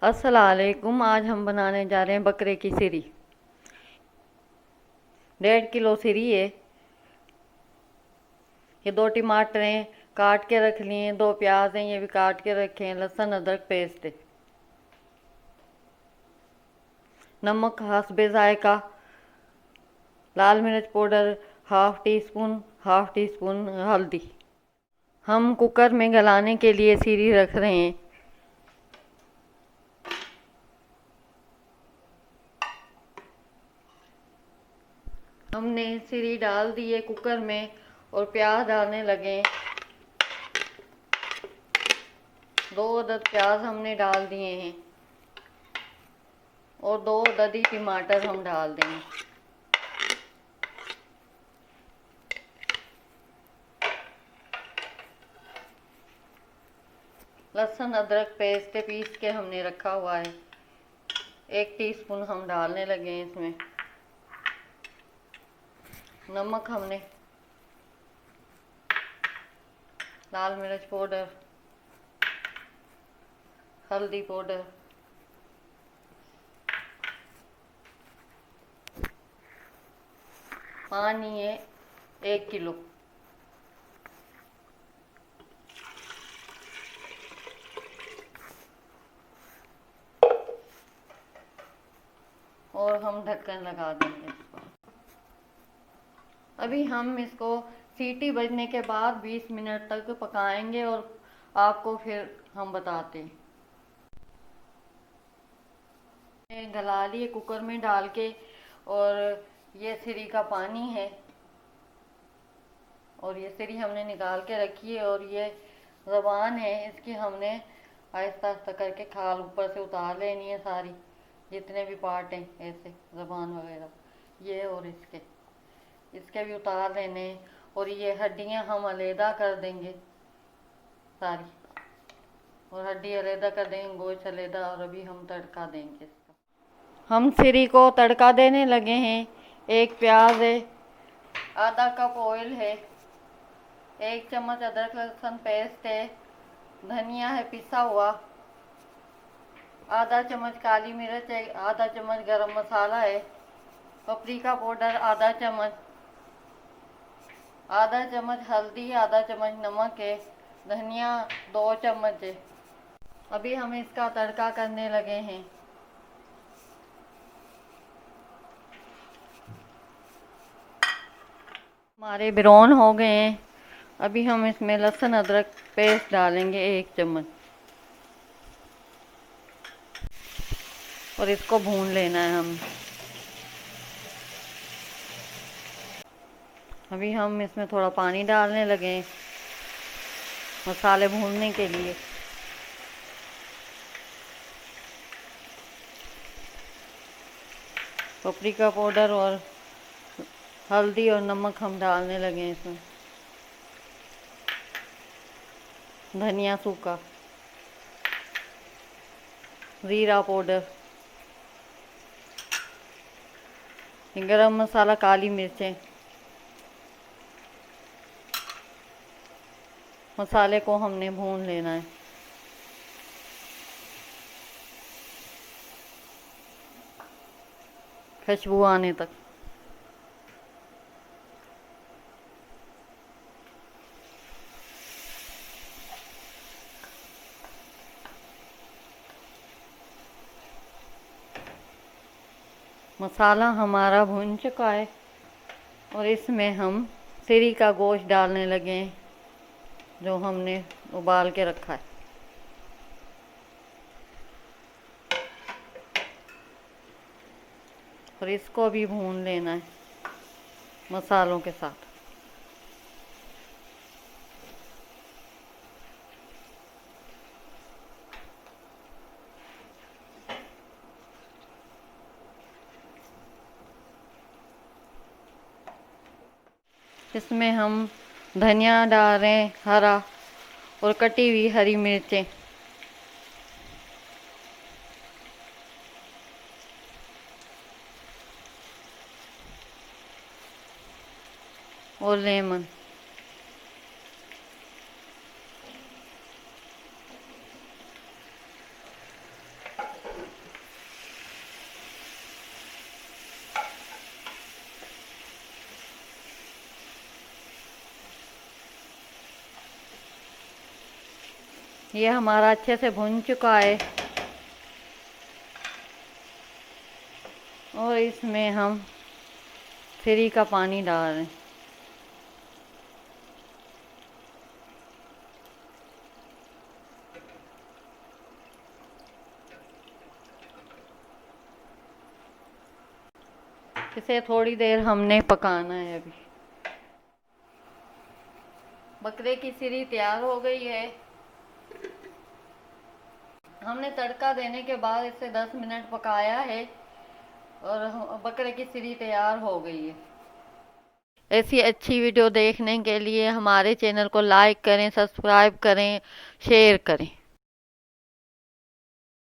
अस्सलामुअलैकुम। आज हम बनाने जा रहे हैं बकरे की सिरी। 1.5 किलो सिरी है। ये 2 टमाटर हैं, काट के रख लिए। 2 प्याज हैं, ये भी काट के रखे हैं। लहसुन अदरक पेस्ट है। नमक हस्बे जायका। लाल मिर्च पाउडर हाफ टी स्पून हल्दी। हम कुकर में गलाने के लिए सिरी रख रहे हैं। हमने सिरी डाल दी है कुकर में और प्याज डालने लगे। 2 अदद प्याज हमने डाल दिए हैं और 2 अदद ही टमाटर हम डाल देंगे। लहसुन अदरक पेस्ट पीस के हमने रखा हुआ है। 1 टीस्पून हम डालने लगे हैं इसमें। नमक हमने, लाल मिर्च पाउडर, हल्दी पाउडर, पानी है 1 किलो। और हम ढक्कन लगा देंगे इसको। अभी हम इसको सीटी बजने के बाद 20 मिनट तक पकाएंगे और आपको फिर हम बताते हैं। गला लिए कुकर में डाल के। और ये सिरी का पानी है और ये सिरी हमने निकाल के रखी है। और ये ज़बान है, इसकी हमने आहिस्ता आहिस्ता करके खाल ऊपर से उतार लेनी है सारी, जितने भी पार्ट हैं ऐसे ज़बान वगैरह ये और इसके भी उतार लेने। और ये हड्डियां हम अलहदा कर देंगे सारी, और हड्डी अलहदा कर देंगे, गोश्त अलहदा। और अभी हम तड़का देंगे इसका। हम सिरी को तड़का देने लगे हैं। 1 प्याज है, आधा कप ऑयल है, 1 चम्मच अदरक लहसुन पेस्ट है, धनिया है पिसा हुआ, आधा चम्मच काली मिर्च है, आधा चम्मच गरम मसाला है, पपरिका पाउडर आधा चम्मच, आधा चम्मच हल्दी, आधा चम्मच नमक है, धनिया 2 चम्मच है। अभी हम इसका तड़का करने लगे हैं। हमारे ब्राउन हो गए हैं। अभी हम इसमें लहसुन अदरक पेस्ट डालेंगे 1 चम्मच और इसको भून लेना है हम। अभी हम इसमें थोड़ा पानी डालने लगे हैं मसाले भूनने के लिए। पपरिका पाउडर और हल्दी और नमक हम डालने लगे हैं इसमें। धनिया सूखा, ज़ीरा पाउडर, गरम मसाला, काली मिर्चें। मसाले को हमने भून लेना है। खुशबू आने तक। मसाला हमारा भुन चुका है और इसमें हम सिरी का गोश्त डालने लगे हैं जो हमने उबाल के रखा है। और इसको भी भून लेना है मसालों के साथ। इसमें हम धनिया डाल रहे हैं हरा, और कटी हुई हरी मिर्चें, और लेमन। ये हमारा अच्छे से भुन चुका है और इसमें हम फ्री का पानी डाल रहे हैं। इसे थोड़ी देर हमने पकाना है। अभी बकरे की सिरी तैयार हो गई है। हमने तड़का देने के बाद इसे 10 मिनट पकाया है और बकरे की सिरी तैयार हो गई है। ऐसी अच्छी वीडियो देखने के लिए हमारे चैनल को लाइक करें, सब्सक्राइब करें, शेयर करें।